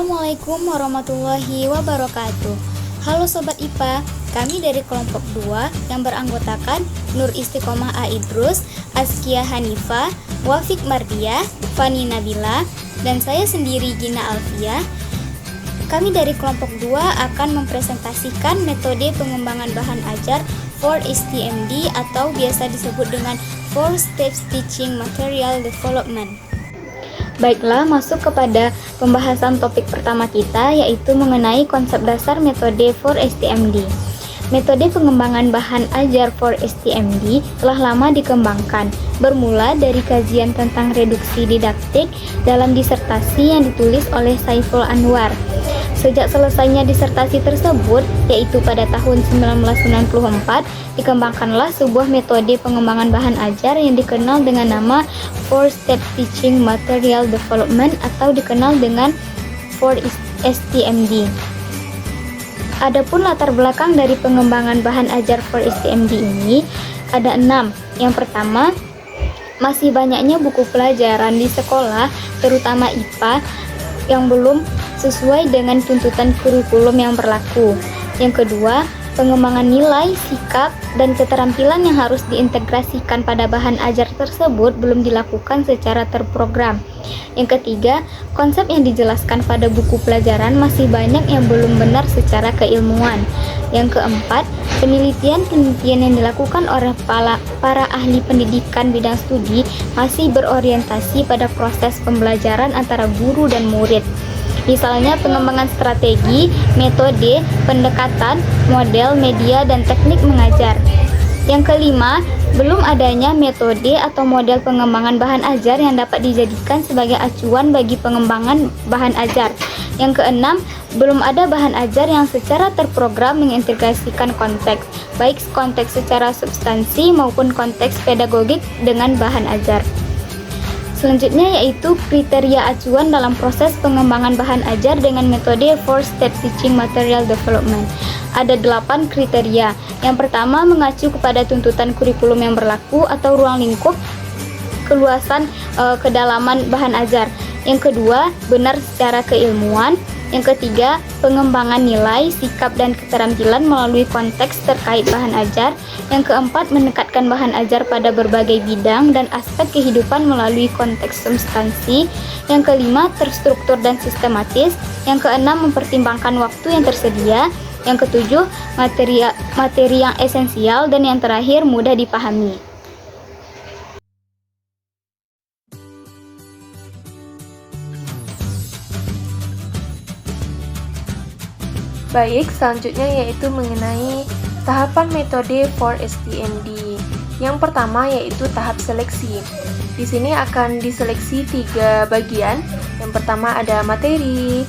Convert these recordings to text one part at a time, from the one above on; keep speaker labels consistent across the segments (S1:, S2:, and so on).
S1: Assalamualaikum warahmatullahi wabarakatuh. Halo Sobat IPA, kami dari kelompok 2 yang beranggotakan Nur Istiqomah A. Idrus, Askia Hanifa, Wafik Mardia, Fani Nabila, dan saya sendiri Gina Alfia. Kami dari kelompok 2 akan mempresentasikan metode pengembangan bahan ajar 4STMD atau biasa disebut dengan 4 Steps Teaching Material Development. Baiklah, masuk kepada pembahasan topik pertama kita, yaitu mengenai konsep dasar metode 4STMD. Metode pengembangan bahan ajar 4STMD telah lama dikembangkan, bermula dari kajian tentang reduksi didaktik dalam disertasi yang ditulis oleh Saiful Anwar. Sejak selesainya disertasi tersebut, yaitu pada tahun 1994, dikembangkanlah sebuah metode pengembangan bahan ajar yang dikenal dengan nama 4-Step Teaching Material Development atau dikenal dengan 4STMD. Adapun latar belakang dari pengembangan bahan ajar 4STMD ini ada 6. Yang pertama, masih banyaknya buku pelajaran di sekolah, terutama IPA, yang belum sesuai dengan tuntutan kurikulum yang berlaku. Yang kedua, pengembangan nilai, sikap, dan keterampilan yang harus diintegrasikan pada bahan ajar tersebut belum dilakukan secara terprogram. Yang ketiga, konsep yang dijelaskan pada buku pelajaran masih banyak yang belum benar secara keilmuan. Yang keempat, penelitian yang dilakukan oleh para ahli pendidikan bidang studi masih berorientasi pada proses pembelajaran antara guru dan murid. Misalnya pengembangan strategi, metode, pendekatan, model, media, dan teknik mengajar. Yang kelima, belum adanya metode atau model pengembangan bahan ajar yang dapat dijadikan sebagai acuan bagi pengembangan bahan ajar. Yang keenam, belum ada bahan ajar yang secara terprogram mengintegrasikan konteks, baik konteks secara substansi maupun konteks pedagogik dengan bahan ajar. Selanjutnya yaitu kriteria acuan dalam proses pengembangan bahan ajar dengan metode 4-Step Teaching Material Development. Ada 8 kriteria. Yang pertama, mengacu kepada tuntutan kurikulum yang berlaku atau ruang lingkup keluasan kedalaman bahan ajar. Yang kedua, benar secara keilmuan. Yang ketiga, pengembangan nilai, sikap, dan keterampilan melalui konteks terkait bahan ajar. Yang keempat, menekatkan bahan ajar pada berbagai bidang dan aspek kehidupan melalui konteks substansi. Yang kelima, terstruktur dan sistematis. Yang keenam, mempertimbangkan waktu yang tersedia. Yang ketujuh, materi yang esensial. Dan yang terakhir, mudah dipahami.
S2: Baik, selanjutnya yaitu mengenai tahapan metode 4STMD. Yang pertama yaitu tahap seleksi. Di sini akan diseleksi 3 bagian. Yang pertama ada materi,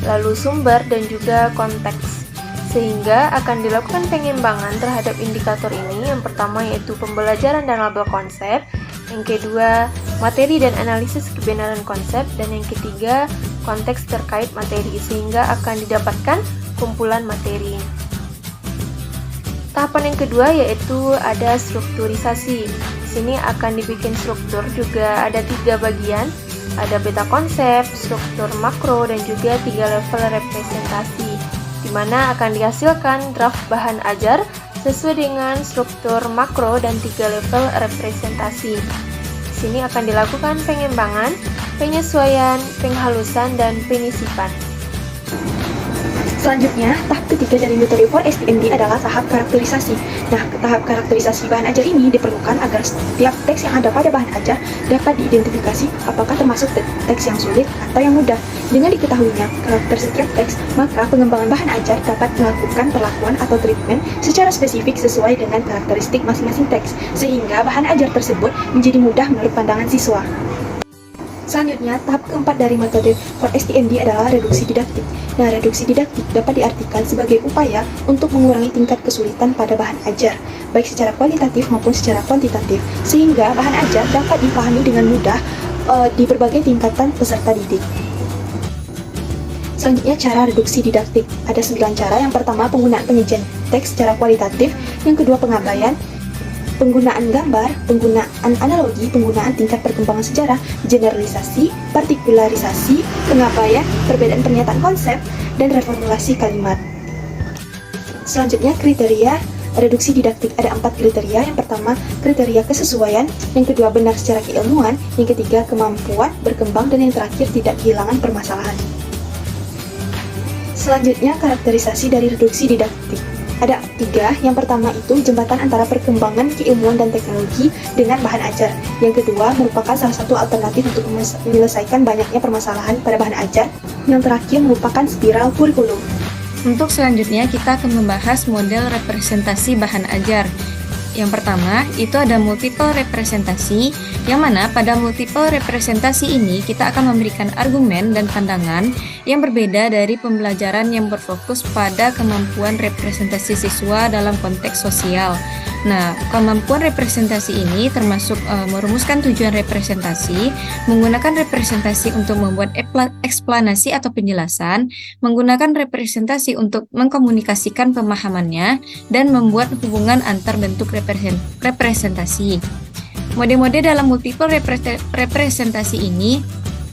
S2: lalu sumber, dan juga konteks. Sehingga akan dilakukan pengembangan terhadap indikator ini. Yang pertama yaitu pembelajaran dan label konsep. Yang kedua, materi dan analisis kebenaran konsep. Dan yang ketiga, konteks terkait materi. Sehingga akan didapatkan kumpulan materi. Tahapan yang kedua yaitu ada strukturisasi. Di sini akan dibikin struktur, juga ada 3 bagian. Ada beta konsep, struktur makro, dan juga 3 level representasi, di mana akan dihasilkan draft bahan ajar sesuai dengan struktur makro dan 3 level representasi. Di sini akan dilakukan pengembangan, penyesuaian, penghalusan, dan penyisipan.
S3: Selanjutnya, tahap ketiga dari metode 4STMD adalah tahap karakterisasi. Nah, tahap karakterisasi bahan ajar ini diperlukan agar setiap teks yang ada pada bahan ajar dapat diidentifikasi apakah termasuk teks yang sulit atau yang mudah. Dengan diketahuinya karakter setiap teks, maka pengembangan bahan ajar dapat melakukan perlakuan atau treatment secara spesifik sesuai dengan karakteristik masing-masing teks, sehingga bahan ajar tersebut menjadi mudah menurut pandangan siswa. Selanjutnya, tahap keempat dari metode 4STMD adalah reduksi didaktik. Nah, reduksi didaktik dapat diartikan sebagai upaya untuk mengurangi tingkat kesulitan pada bahan ajar, baik secara kualitatif maupun secara kuantitatif, sehingga bahan ajar dapat dipahami dengan mudah di berbagai tingkatan peserta didik. Selanjutnya, cara reduksi didaktik. Ada 9 cara. Yang pertama, penggunaan penyajian teks secara kualitatif. Yang kedua, pengabaian. penggunaan gambar, penggunaan analogi, penggunaan tingkat perkembangan sejarah, generalisasi, partikularisasi, pengabaian, perbedaan pernyataan konsep, dan reformulasi kalimat. Selanjutnya, kriteria reduksi didaktik. Ada 4 kriteria. Yang pertama, kriteria kesesuaian. Yang kedua, benar secara keilmuan. Yang ketiga, kemampuan berkembang. Dan yang terakhir, tidak kehilangan permasalahan. Selanjutnya, karakterisasi dari reduksi didaktik. Ada 3. Yang pertama itu jembatan antara perkembangan keilmuan dan teknologi dengan bahan ajar. Yang kedua, merupakan salah satu alternatif untuk menyelesaikan banyaknya permasalahan pada bahan ajar. Yang terakhir, merupakan spiral kurikulum.
S4: Untuk selanjutnya kita akan membahas model representasi bahan ajar. Yang pertama, itu ada multiple representasi, yang mana pada multiple representasi ini kita akan memberikan argumen dan pandangan yang berbeda dari pembelajaran yang berfokus pada kemampuan representasi siswa dalam konteks sosial. Nah, kemampuan representasi ini termasuk merumuskan tujuan representasi, menggunakan representasi untuk membuat eksplanasi atau penjelasan, menggunakan representasi untuk mengkomunikasikan pemahamannya, dan membuat hubungan antar bentuk representasi. Mode-mode dalam multiple representasi ini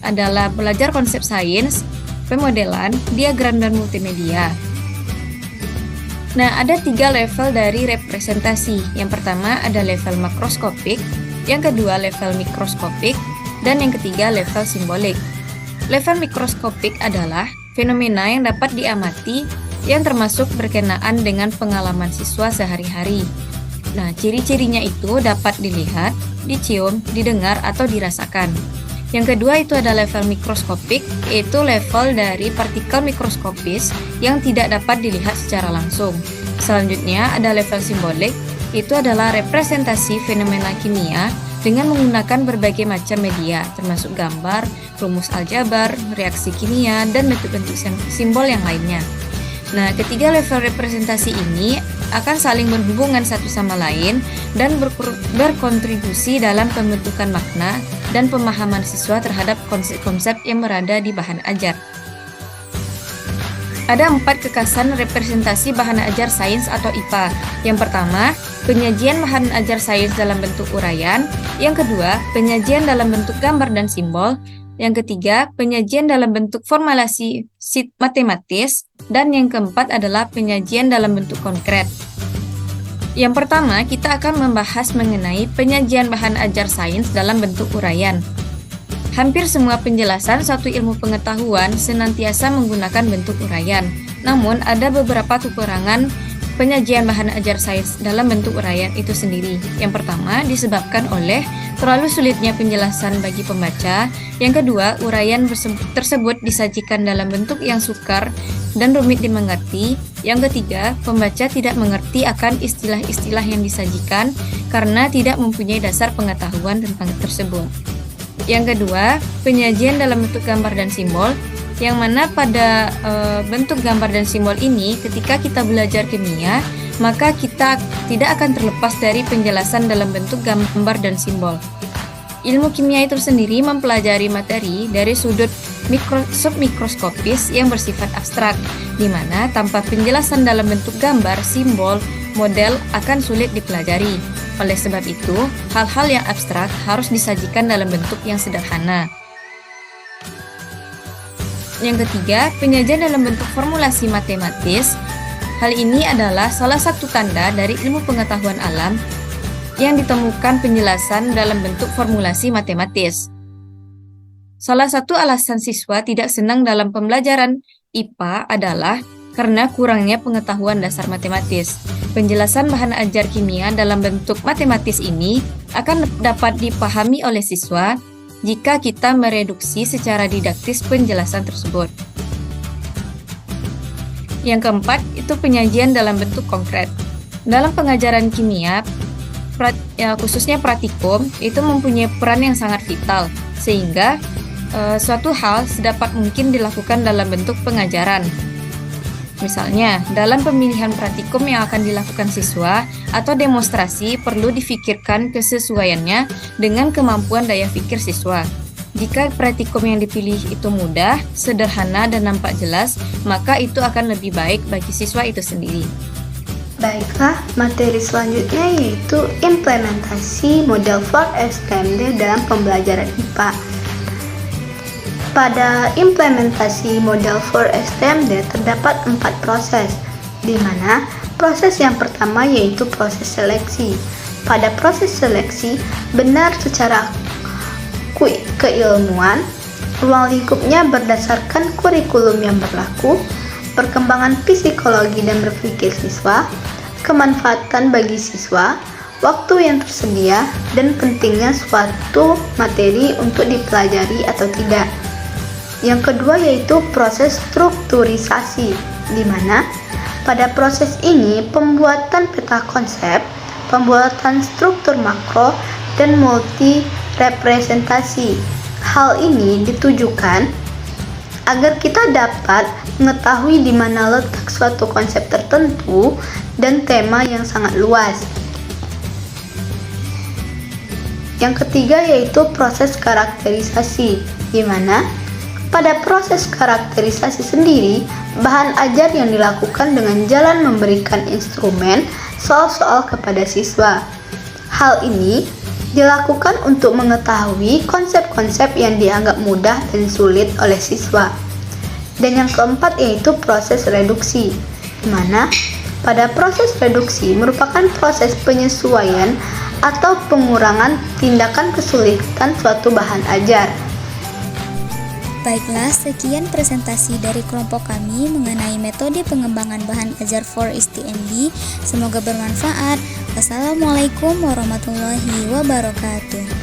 S4: adalah belajar konsep sains, pemodelan, diagram, dan multimedia. Nah, ada 3 level dari representasi. Yang pertama ada level makroskopik, yang kedua level mikroskopik, dan yang ketiga level simbolik. Level mikroskopik adalah fenomena yang dapat diamati yang termasuk berkenaan dengan pengalaman siswa sehari-hari. Nah, ciri-cirinya itu dapat dilihat, dicium, didengar, atau dirasakan. Yang kedua itu ada level mikroskopik, yaitu level dari partikel mikroskopis yang tidak dapat dilihat secara langsung. Selanjutnya ada level simbolik, itu adalah representasi fenomena kimia dengan menggunakan berbagai macam media, termasuk gambar, rumus aljabar, reaksi kimia, dan bentuk-bentuk simbol yang lainnya. Nah, ketiga level representasi ini akan saling berhubungan satu sama lain dan berkontribusi dalam pembentukan makna dan pemahaman siswa terhadap konsep-konsep yang berada di bahan ajar. Ada 4 kekasan representasi bahan ajar sains atau IPA. Yang pertama, penyajian bahan ajar sains dalam bentuk uraian. Yang kedua, penyajian dalam bentuk gambar dan simbol. Yang ketiga, penyajian dalam bentuk formulasi matematis. Dan yang keempat adalah penyajian dalam bentuk konkret. Yang pertama, kita akan membahas mengenai penyajian bahan ajar sains dalam bentuk uraian. Hampir semua penjelasan suatu ilmu pengetahuan senantiasa menggunakan bentuk uraian. Namun, ada beberapa kekurangan penyajian bahan ajar sains dalam bentuk uraian itu sendiri. Yang pertama, disebabkan oleh terlalu sulitnya penjelasan bagi pembaca. Yang kedua, uraian tersebut disajikan dalam bentuk yang sukar dan rumit dimengerti. Yang ketiga, pembaca tidak mengerti akan istilah-istilah yang disajikan karena tidak mempunyai dasar pengetahuan tentang tersebut. Yang kedua, penyajian dalam bentuk gambar dan simbol, yang mana pada bentuk gambar dan simbol ini ketika kita belajar kimia, maka kita tidak akan terlepas dari penjelasan dalam bentuk gambar dan simbol. Ilmu kimia itu sendiri mempelajari materi dari sudut submikroskopis yang bersifat abstrak, di mana tanpa penjelasan dalam bentuk gambar, simbol, model akan sulit dipelajari. Oleh sebab itu, hal-hal yang abstrak harus disajikan dalam bentuk yang sederhana. Yang ketiga, penyajian dalam bentuk formulasi matematis. Hal ini adalah salah satu tanda dari ilmu pengetahuan alam yang ditemukan penjelasan dalam bentuk formulasi matematis. Salah satu alasan siswa tidak senang dalam pembelajaran IPA adalah karena kurangnya pengetahuan dasar matematis. Penjelasan bahan ajar kimia dalam bentuk matematis ini akan dapat dipahami oleh siswa jika kita mereduksi secara didaktis penjelasan tersebut. Yang keempat, itu penyajian dalam bentuk konkret. Dalam pengajaran kimia, khususnya praktikum, itu mempunyai peran yang sangat vital, sehingga suatu hal sedapat mungkin dilakukan dalam bentuk pengajaran. Misalnya, dalam pemilihan praktikum yang akan dilakukan siswa atau demonstrasi perlu difikirkan kesesuaiannya dengan kemampuan daya pikir siswa. Jika praktikum yang dipilih itu mudah, sederhana, dan nampak jelas, maka itu akan lebih baik bagi siswa itu sendiri.
S5: Baiklah, materi selanjutnya yaitu implementasi model for STMD dalam pembelajaran IPA. Pada implementasi model for STMD terdapat 4 proses, di mana proses yang pertama yaitu proses seleksi. Pada proses seleksi, benar secara keilmuan, ruang lingkupnya berdasarkan kurikulum yang berlaku, perkembangan psikologi dan berpikir siswa, kemanfaatan bagi siswa, waktu yang tersedia, dan pentingnya suatu materi untuk dipelajari atau tidak. Yang kedua yaitu proses strukturisasi, di mana pada proses ini pembuatan peta konsep, pembuatan struktur makro, dan multi representasi. Hal ini ditujukan agar kita dapat mengetahui di mana letak suatu konsep tertentu dan tema yang sangat luas. Yang ketiga yaitu proses karakterisasi, di mana pada proses karakterisasi sendiri, bahan ajar yang dilakukan dengan jalan memberikan instrumen soal-soal kepada siswa. Hal ini dilakukan untuk mengetahui konsep-konsep yang dianggap mudah dan sulit oleh siswa. Dan yang keempat yaitu proses reduksi, di mana pada proses reduksi merupakan proses penyesuaian atau pengurangan tindakan kesulitan suatu bahan ajar.
S1: Baiklah, sekian presentasi dari kelompok kami mengenai metode pengembangan bahan ajar for STMD. Semoga bermanfaat. Wassalamualaikum warahmatullahi wabarakatuh.